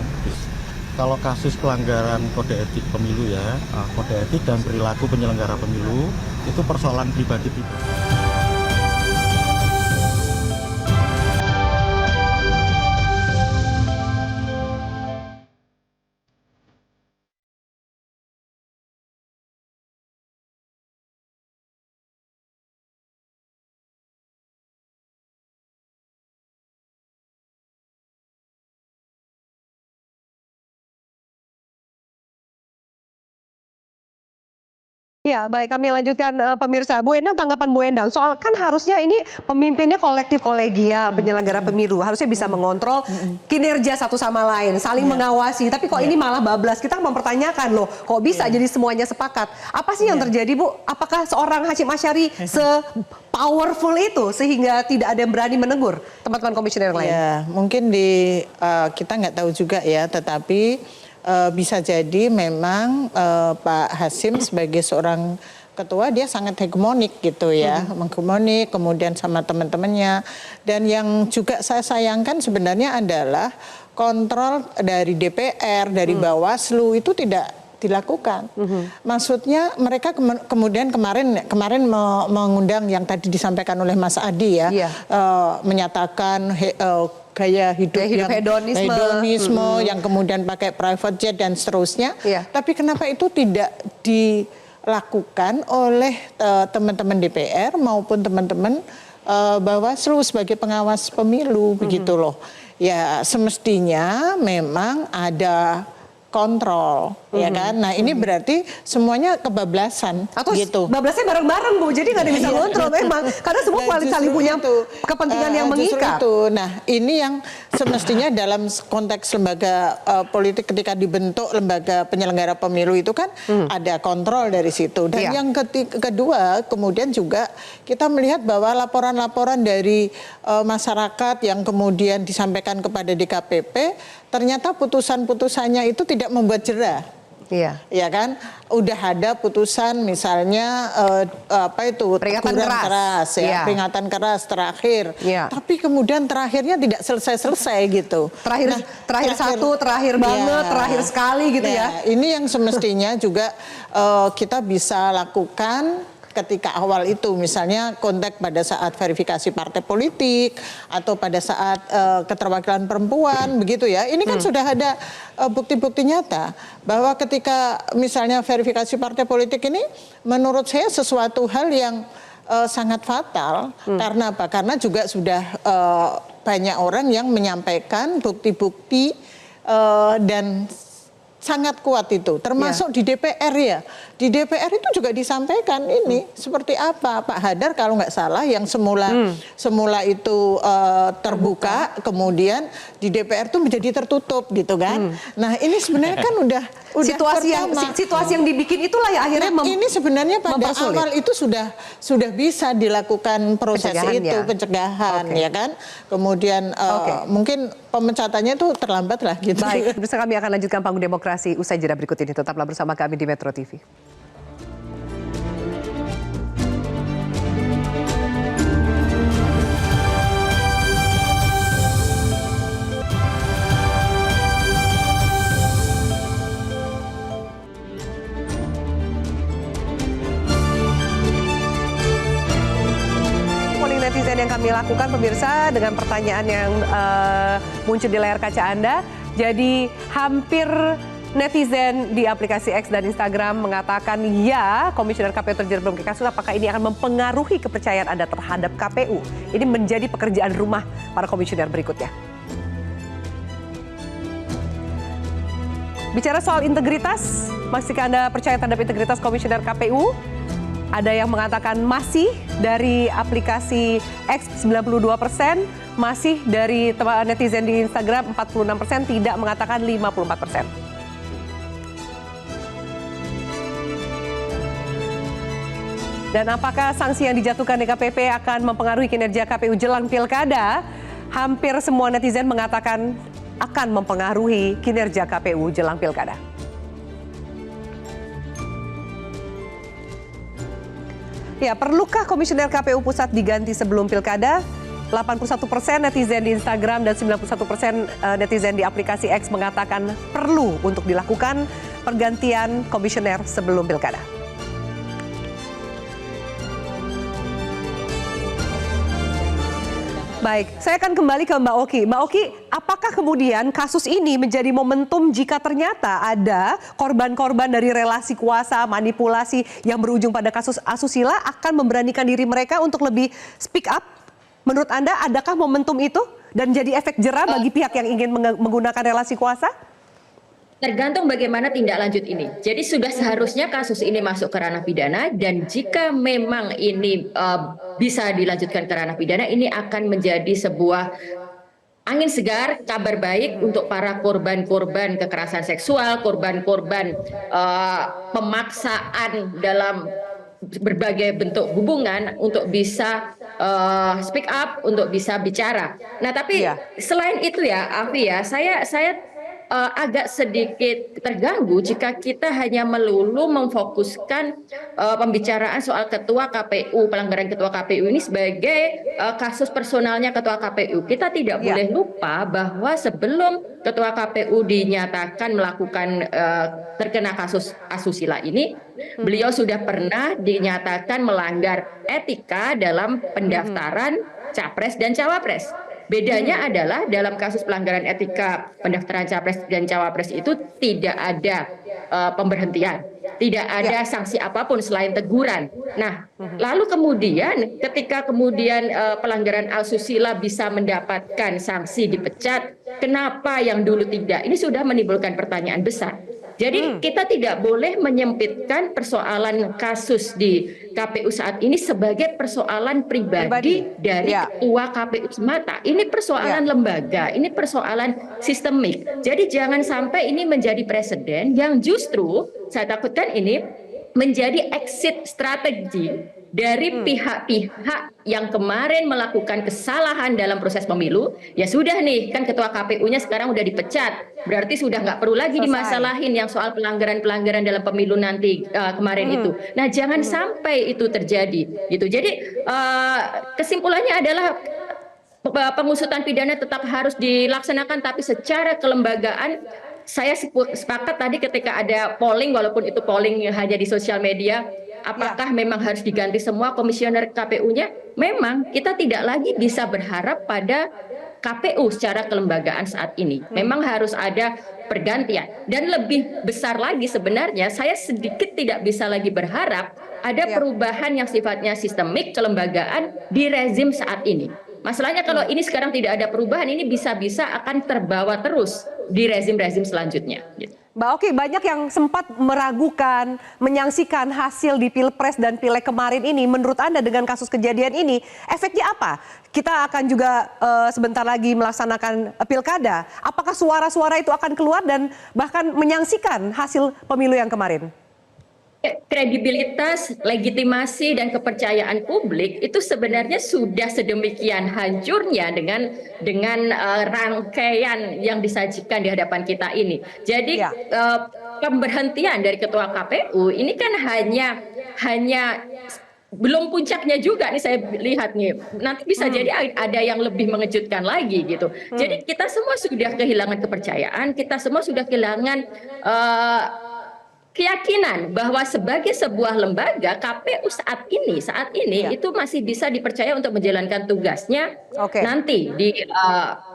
Kalau kasus pelanggaran kode etik pemilu ya, kode etik dan perilaku penyelenggara pemilu itu persoalan pribadi-pribadi. Ya, baik, kami lanjutkan pemirsa. Bu Endang, tanggapan Bu Endang soal kan harusnya ini pemimpinnya kolektif kolegial penyelenggara pemilu, harusnya bisa mengontrol kinerja satu sama lain, saling mengawasi. Tapi kok ini malah bablas? Kita mempertanyakan loh, kok bisa jadi semuanya sepakat? Apa sih yang terjadi, Bu? Apakah seorang Hasyim Asyari se-powerful itu sehingga tidak ada yang berani menegur teman-teman komisioner lain? Ya, mungkin kita nggak tahu juga ya, tetapi bisa jadi memang Pak Hasyim sebagai seorang ketua dia sangat hegemonik gitu ya, menghegemonik kemudian sama teman-temannya. Dan yang juga saya sayangkan sebenarnya adalah kontrol dari DPR, dari Bawaslu itu tidak dilakukan. Maksudnya mereka kemudian kemarin mengundang yang tadi disampaikan oleh Mas Adi ya, menyatakan gaya hidup yang hedonisme yang kemudian pakai private jet dan seterusnya. Tapi kenapa itu tidak dilakukan oleh teman-teman DPR maupun teman-teman Bawaslu sebagai pengawas pemilu begitu loh. Ya semestinya memang ada kontrol, ya kan? Nah ini berarti semuanya kebablasan. Atau gitu. Bablasnya bareng-bareng, Bu, jadi nggak ada bisa kontrol memang. Karena semua saling punya kepentingan yang mengikat. Itu. Nah ini yang semestinya dalam konteks lembaga politik ketika dibentuk lembaga penyelenggara pemilu itu kan ada kontrol dari situ. Dan yang kedua kemudian juga kita melihat bahwa laporan-laporan dari masyarakat yang kemudian disampaikan kepada DKPP, ternyata putusan-putusannya itu tidak membuat jerah. Iya. Ya kan? Udah ada putusan misalnya peringatan keras ya, peringatan keras terakhir. Tapi kemudian terakhirnya tidak selesai-selesai gitu. Terakhir banget, terakhir sekali gitu ya. Ini yang semestinya juga kita bisa lakukan ketika awal itu, misalnya kontak pada saat verifikasi partai politik atau pada saat keterwakilan perempuan begitu ya. Ini kan sudah ada bukti-bukti nyata bahwa ketika misalnya verifikasi partai politik ini menurut saya sesuatu hal yang sangat fatal. Karena apa? Karena juga sudah banyak orang yang menyampaikan bukti-bukti dan sangat kuat itu, termasuk di DPR ya. Di DPR itu juga disampaikan ini seperti apa Pak Hadar kalau nggak salah yang semula itu terbuka, kemudian di DPR itu menjadi tertutup gitu kan. Nah ini sebenarnya kan udah situasi yang dibikin itulah ya akhirnya ini sebenarnya pada awal itu sudah bisa dilakukan proses pencegahan ya kan. Kemudian mungkin pemecatannya itu terlambat lah gitu. Baik, bersama kami akan lanjutkan Panggung Demokrasi usai jeda berikut ini. Tetaplah bersama kami di Metro TV. Netizen yang kami lakukan pemirsa dengan pertanyaan yang muncul di layar kaca Anda. Jadi hampir Netizen di aplikasi X dan Instagram mengatakan ya, Komisioner KPU terjerat kasus. Apakah ini akan mempengaruhi kepercayaan Anda terhadap KPU? Ini menjadi pekerjaan rumah para komisioner berikutnya. Bicara soal integritas, masihkah Anda percaya terhadap integritas Komisioner KPU? Ada yang mengatakan masih dari aplikasi X 92%, masih dari netizen di Instagram 46%, tidak mengatakan 54%. Dan apakah sanksi yang dijatuhkan DKPP akan mempengaruhi kinerja KPU jelang pilkada? Hampir semua netizen mengatakan akan mempengaruhi kinerja KPU jelang pilkada. Ya, perlukah Komisioner KPU Pusat diganti sebelum pilkada? 81% netizen di Instagram dan 91% netizen di aplikasi X mengatakan perlu untuk dilakukan pergantian komisioner sebelum pilkada. Baik, saya akan kembali ke Mbak Oki. Mbak Oki, apakah kemudian kasus ini menjadi momentum jika ternyata ada korban-korban dari relasi kuasa, manipulasi yang berujung pada kasus asusila akan memberanikan diri mereka untuk lebih speak up? Menurut Anda, adakah momentum itu dan jadi efek jera bagi pihak yang ingin menggunakan relasi kuasa? Tergantung bagaimana tindak lanjut ini. Jadi sudah seharusnya kasus ini masuk ke ranah pidana, dan jika memang ini bisa dilanjutkan ke ranah pidana, ini akan menjadi sebuah angin segar, kabar baik untuk para korban-korban kekerasan seksual, korban-korban pemaksaan dalam berbagai bentuk hubungan untuk bisa speak up, untuk bisa bicara. Nah, tapi selain itu ya, Afi ya, saya agak sedikit terganggu jika kita hanya melulu memfokuskan pembicaraan soal ketua KPU, pelanggaran ketua KPU ini sebagai kasus personalnya ketua KPU. Kita tidak boleh lupa bahwa sebelum ketua KPU dinyatakan melakukan terkena kasus asusila ini, beliau sudah pernah dinyatakan melanggar etika dalam pendaftaran capres dan cawapres. Bedanya adalah dalam kasus pelanggaran etika pendaftaran capres dan cawapres itu tidak ada pemberhentian, tidak ada sanksi apapun selain teguran. Nah, lalu kemudian ketika kemudian pelanggaran asusila bisa mendapatkan sanksi dipecat, kenapa yang dulu tidak? Ini sudah menimbulkan pertanyaan besar. Jadi kita tidak boleh menyempitkan persoalan kasus di KPU saat ini sebagai persoalan pribadi dari ketua KPU semata. Ini persoalan lembaga, ini persoalan sistemik. Jadi jangan sampai ini menjadi presiden yang justru saya takutkan ini menjadi exit strategi dari pihak-pihak yang kemarin melakukan kesalahan dalam proses pemilu. Ya sudah nih, kan ketua KPU-nya sekarang udah dipecat, berarti sudah nggak perlu lagi dimasalahin yang soal pelanggaran-pelanggaran dalam pemilu nanti kemarin itu. Nah, jangan sampai itu terjadi gitu. Jadi kesimpulannya adalah pengusutan pidana tetap harus dilaksanakan, tapi secara kelembagaan. Saya sepakat tadi ketika ada polling, walaupun itu polling hanya di sosial media, apakah memang harus diganti semua komisioner KPU-nya? Memang kita tidak lagi bisa berharap pada KPU secara kelembagaan saat ini. Memang harus ada pergantian. Dan lebih besar lagi sebenarnya, saya sedikit tidak bisa lagi berharap ada perubahan yang sifatnya sistemik kelembagaan di rezim saat ini. Masalahnya kalau ini sekarang tidak ada perubahan, ini bisa-bisa akan terbawa terus di rezim-rezim selanjutnya. Mbak Oki, banyak yang sempat meragukan, menyaksikan hasil di Pilpres dan Pileg kemarin ini. Menurut Anda dengan kasus kejadian ini, efeknya apa? Kita akan juga sebentar lagi melaksanakan pilkada. Apakah suara-suara itu akan keluar dan bahkan menyaksikan hasil pemilu yang kemarin? Kredibilitas, legitimasi, dan kepercayaan publik itu sebenarnya sudah sedemikian hancurnya dengan rangkaian yang disajikan di hadapan kita ini. Jadi pemberhentian dari ketua KPU ini kan hanya belum puncaknya juga nih, saya lihat nih. Nanti bisa jadi ada yang lebih mengejutkan lagi gitu. Jadi kita semua sudah kehilangan kepercayaan, kita semua sudah kehilangan keyakinan bahwa sebagai sebuah lembaga KPU saat ini itu masih bisa dipercaya untuk menjalankan tugasnya nanti di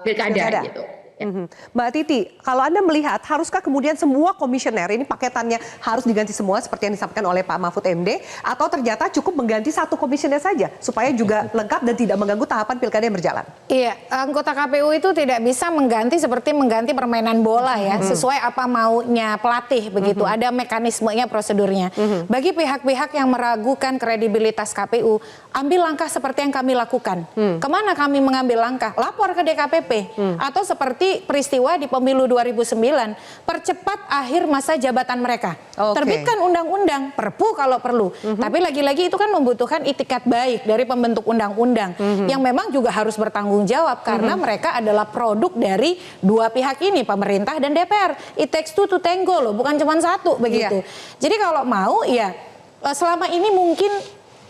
pilkada gitu. Mbak Titi, kalau Anda melihat haruskah kemudian semua komisioner ini paketannya harus diganti semua seperti yang disampaikan oleh Pak Mahfud MD, atau ternyata cukup mengganti satu komisioner saja supaya juga lengkap dan tidak mengganggu tahapan pilkada yang berjalan? Iya, anggota KPU itu tidak bisa mengganti seperti mengganti permainan bola ya, sesuai apa maunya pelatih begitu. Ada mekanismenya, prosedurnya. Bagi pihak-pihak yang meragukan kredibilitas KPU, ambil langkah seperti yang kami lakukan. Kemana kami mengambil langkah? Lapor ke DKPP. Atau seperti peristiwa di pemilu 2009, percepat akhir masa jabatan mereka. Terbitkan undang-undang, perpu kalau perlu. Tapi lagi-lagi itu kan membutuhkan itikat baik dari pembentuk undang-undang yang memang juga harus bertanggung jawab karena mereka adalah produk dari dua pihak ini, pemerintah dan DPR. It takes two to tango loh, bukan cuma satu begitu. Jadi kalau mau ya selama ini mungkin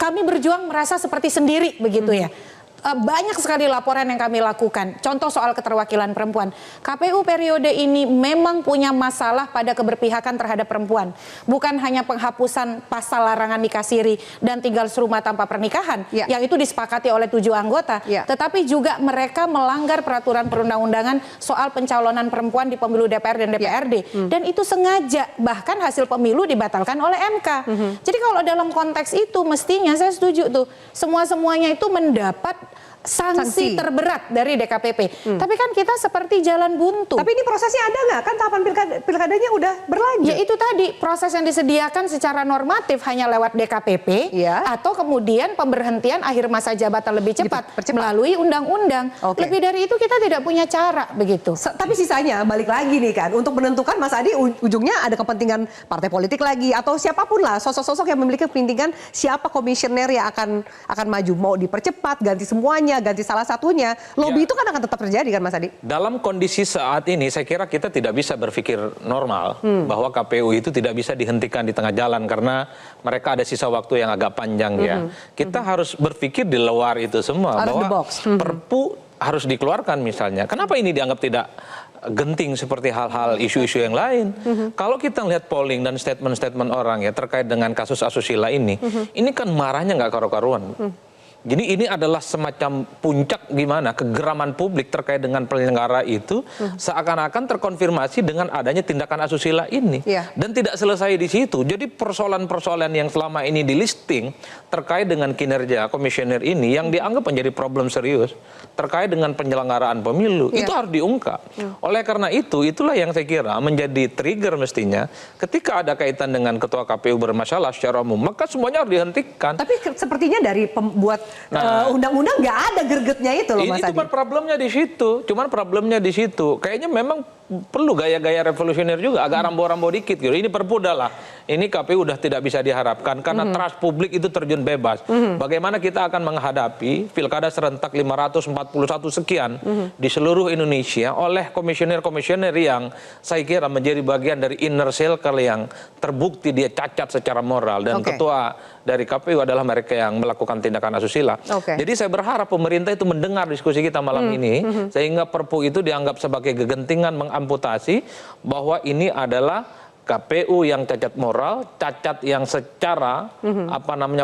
kami berjuang merasa seperti sendiri begitu ya. Banyak sekali laporan yang kami lakukan. Contoh soal keterwakilan perempuan. KPU periode ini memang punya masalah pada keberpihakan terhadap perempuan. Bukan hanya penghapusan pasal larangan nikah siri dan tinggal serumah tanpa pernikahan, yang itu disepakati oleh 7 anggota. Tetapi juga mereka melanggar peraturan perundang-undangan soal pencalonan perempuan di pemilu DPR dan DPRD. Dan itu sengaja, bahkan hasil pemilu dibatalkan oleh MK. Jadi kalau dalam konteks itu mestinya saya setuju tuh, semua-semuanya itu mendapat sanksi terberat dari DKPP. Tapi kan kita seperti jalan buntu. Tapi ini prosesnya ada nggak? Kan tahapan pilkadanya udah berlanjut. Ya itu tadi, proses yang disediakan secara normatif hanya lewat DKPP, atau kemudian pemberhentian akhir masa jabatan lebih cepat melalui undang-undang. Lebih dari itu kita tidak punya cara begitu. Tapi sisanya balik lagi nih kan, untuk menentukan Mas Adi ujungnya ada kepentingan partai politik lagi atau siapapun lah, sosok-sosok yang memiliki kepentingan siapa komisioner yang akan maju, mau dipercepat, ganti semuanya, ganti salah satunya, lobby itu kan akan tetap terjadi kan Mas Adi? Dalam kondisi saat ini saya kira kita tidak bisa berpikir normal bahwa KPU itu tidak bisa dihentikan di tengah jalan karena mereka ada sisa waktu yang agak panjang ya. Kita harus berpikir di luar itu semua, bahwa perpu harus dikeluarkan misalnya. Kenapa ini dianggap tidak genting seperti hal-hal isu-isu yang lain? Kalau kita lihat polling dan statement-statement orang ya terkait dengan kasus asusila ini kan marahnya nggak karu-karuan. Jadi ini adalah semacam puncak gimana kegeraman publik terkait dengan penyelenggara itu seakan-akan terkonfirmasi dengan adanya tindakan asusila ini. Dan tidak selesai di situ. Jadi persoalan-persoalan yang selama ini di listing terkait dengan kinerja komisioner ini yang dianggap menjadi problem serius terkait dengan penyelenggaraan pemilu itu harus diungkap. Oleh karena itu, itulah yang saya kira menjadi trigger mestinya ketika ada kaitan dengan ketua KPU bermasalah secara umum, maka semuanya harus dihentikan. Tapi sepertinya dari pembuat undang-undang nggak ada gregetnya itu loh Mas Adi. Itu problemnya di situ. Cuman problemnya di situ. Kayaknya memang perlu gaya-gaya revolusioner juga, agak rambo-rambo dikit gitu. Ini perpu lah. Ini KPU udah tidak bisa diharapkan karena trust publik itu terjun bebas. Bagaimana kita akan menghadapi pilkada serentak 541 sekian di seluruh Indonesia oleh komisioner-komisioner yang saya kira menjadi bagian dari inner circle yang terbukti dia cacat secara moral dan ketua dari KPU adalah mereka yang melakukan tindakan asusila. Jadi saya berharap pemerintah itu mendengar diskusi kita malam ini sehingga perpu itu dianggap sebagai gegentingan mengamputasi bahwa ini adalah KPU yang cacat moral, cacat yang secara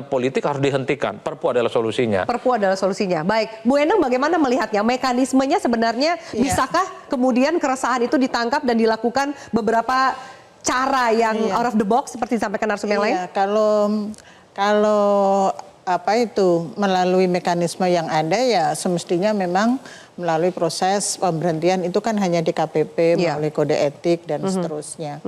politik harus dihentikan. Perpu adalah solusinya. Perpu adalah solusinya. Baik, Bu Endang bagaimana melihatnya? Mekanismenya sebenarnya bisakah kemudian keresahan itu ditangkap dan dilakukan beberapa cara yang out of the box seperti disampaikan narsum yang lain? Kalau melalui mekanisme yang ada ya semestinya memang melalui proses pemberhentian itu kan hanya di KPP melalui kode etik dan seterusnya.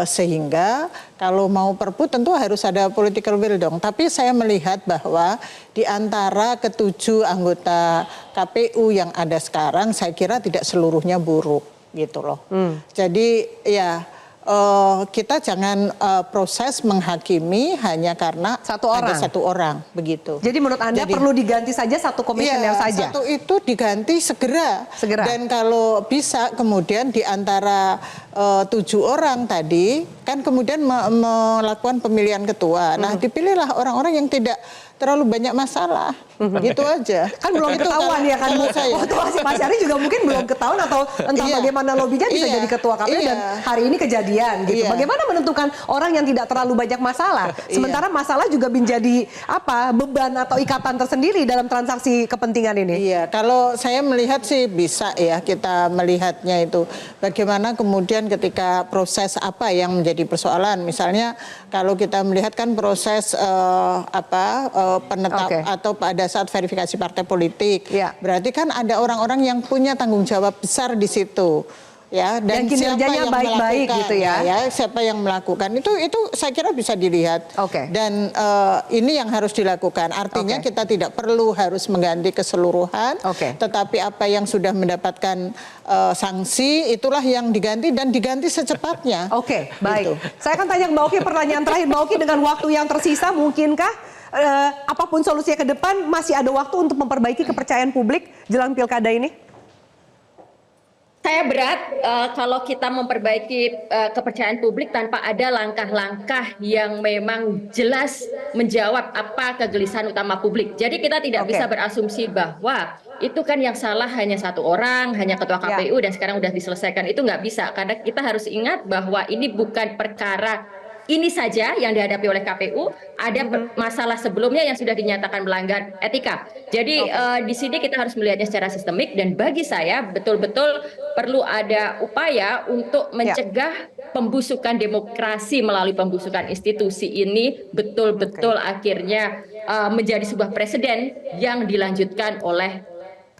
Sehingga kalau mau perpu tentu harus ada political will dong. Tapi saya melihat bahwa di antara ketujuh anggota KPU yang ada sekarang saya kira tidak seluruhnya buruk gitu loh. Jadi ya kita jangan proses menghakimi hanya karena ada satu orang begitu. Jadi menurut Anda perlu diganti saja satu komisioner saja? Satu itu diganti segera. Dan kalau bisa kemudian di antara 7 orang tadi kan kemudian melakukan pemilihan ketua. Nah dipilihlah orang-orang yang tidak terlalu banyak masalah. Gitu aja. Kan belum ketahuan ya kan. Waktu Hasyim Asyari juga mungkin belum ketahuan atau entah bagaimana lobbynya bisa jadi ketua KPU dan hari ini kejadian gitu. Bagaimana menentukan orang yang tidak terlalu banyak masalah, sementara masalah juga menjadi beban atau ikatan tersendiri dalam transaksi kepentingan ini? Iya, kalau saya melihat sih bisa ya kita melihatnya itu bagaimana kemudian ketika proses apa yang menjadi persoalan, misalnya kalau kita melihat kan proses atau pada saat verifikasi partai politik, berarti kan ada orang-orang yang punya tanggung jawab besar di situ. Ya, dan kinerjanya baik-baik gitu ya. Siapa yang melakukan itu saya kira bisa dilihat. Dan ini yang harus dilakukan. Artinya kita tidak perlu harus mengganti keseluruhan, tetapi apa yang sudah mendapatkan sanksi itulah yang diganti dan diganti secepatnya. Baik. Saya akan tanya ke Mbak Oki pertanyaan terakhir. Mbak Oki, dengan waktu yang tersisa mungkinkah apapun solusinya ke depan masih ada waktu untuk memperbaiki kepercayaan publik jelang pilkada ini? Saya berat kalau kita memperbaiki kepercayaan publik tanpa ada langkah-langkah yang memang jelas menjawab apa kegelisahan utama publik. Jadi kita tidak bisa berasumsi bahwa itu kan yang salah hanya satu orang, hanya ketua KPU dan sekarang udah diselesaikan. Itu nggak bisa, karena kita harus ingat bahwa ini bukan perkara ini saja yang dihadapi oleh KPU, ada masalah sebelumnya yang sudah dinyatakan melanggar etika. Jadi di sini kita harus melihatnya secara sistemik dan bagi saya betul-betul perlu ada upaya untuk mencegah pembusukan demokrasi melalui pembusukan institusi ini betul-betul akhirnya menjadi sebuah presiden yang dilanjutkan oleh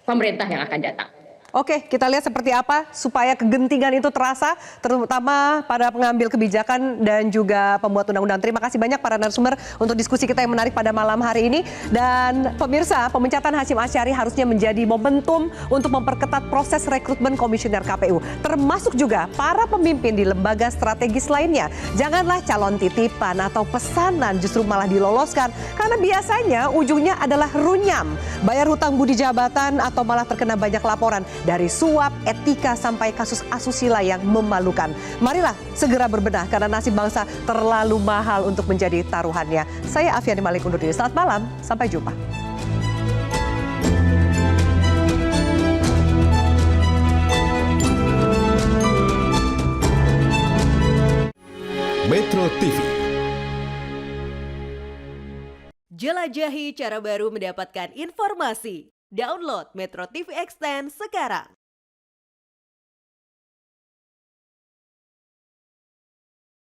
pemerintah yang akan datang. Oke, kita lihat seperti apa supaya kegentingan itu terasa, terutama pada pengambil kebijakan dan juga pembuat undang-undang. Terima kasih banyak para narasumber untuk diskusi kita yang menarik pada malam hari ini. Dan pemirsa, pemecatan Hasyim Asyari harusnya menjadi momentum untuk memperketat proses rekrutmen komisioner KPU, termasuk juga para pemimpin di lembaga strategis lainnya. Janganlah calon titipan atau pesanan justru malah diloloskan, karena biasanya ujungnya adalah runyam, bayar hutang budi jabatan, atau malah terkena banyak laporan. Dari suap, etika, sampai kasus asusila yang memalukan. Marilah segera berbenah karena nasib bangsa terlalu mahal untuk menjadi taruhannya. Saya Afiani Malik undur diri. Selamat malam, sampai jumpa. Metro TV. Jelajahi cara baru mendapatkan informasi. Download Metro TV Extend sekarang.